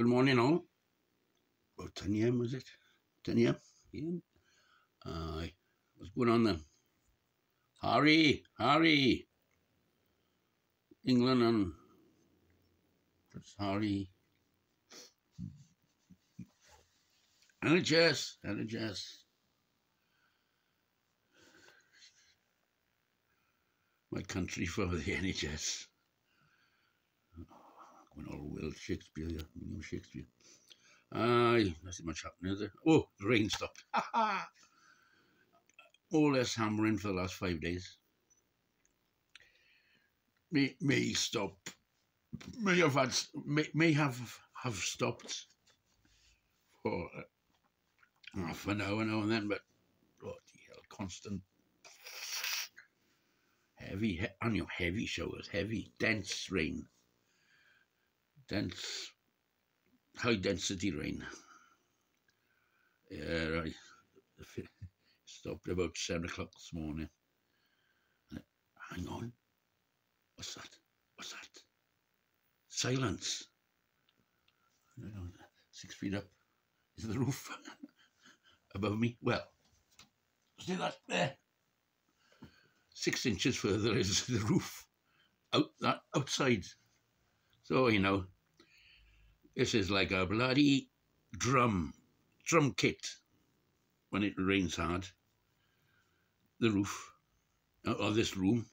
Good morning, all. About 10 a.m. was it? 10 a.m. Aye. What's going on then? Harry. England and Prince Harry. NHS. My country for the NHS. Going all Will Shakespeare, William Shakespeare. Aye, nothing much happening, is there? Oh, the rain stopped. More or less hammering for the last 5 days. May stop. May have stopped for half an hour now and then, but bloody hell, constant heavy showers, heavy, dense rain, high density rain. Yeah, right. Stopped about 7 o'clock this morning. Hang on. What's that? Silence. 6 feet up is the roof above me. Well, see that there? 6 inches further is the roof outside. So, this is like a bloody drum kit when it rains hard. The roof of this room.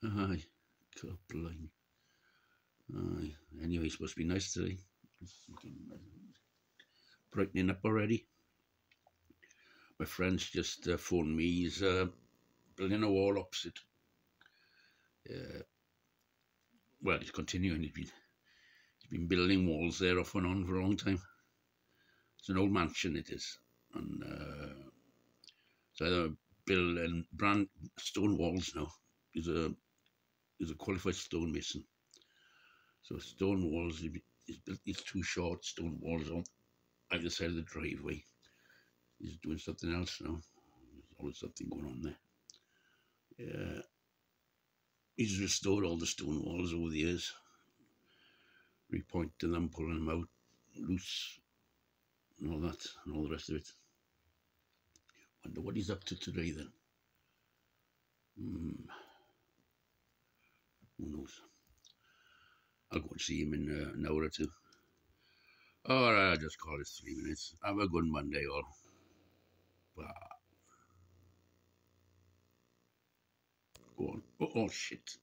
Aye, God blimey. Aye. Anyway, it's supposed to be nice today. Brightening up already. My friend's just phoned me. He's building a wall opposite. Well, he's continuing. He's been building walls there off and on for a long time. It's an old mansion, it is, and so they're building brand stone walls now. He's a qualified stonemason. So stone walls. He's built these 2 short stone walls on either side of the driveway. He's doing something else now. There's always something going on there. Yeah. He's restored all the stone walls over the years, repointing them, pulling them out loose, and all that, and all the rest of it. Wonder what he's up to today then. Who knows? I'll go and see him in an hour or two. All right, I'll just call it 3 minutes. Have a good Monday, all. Bye. Go on. Oh shit.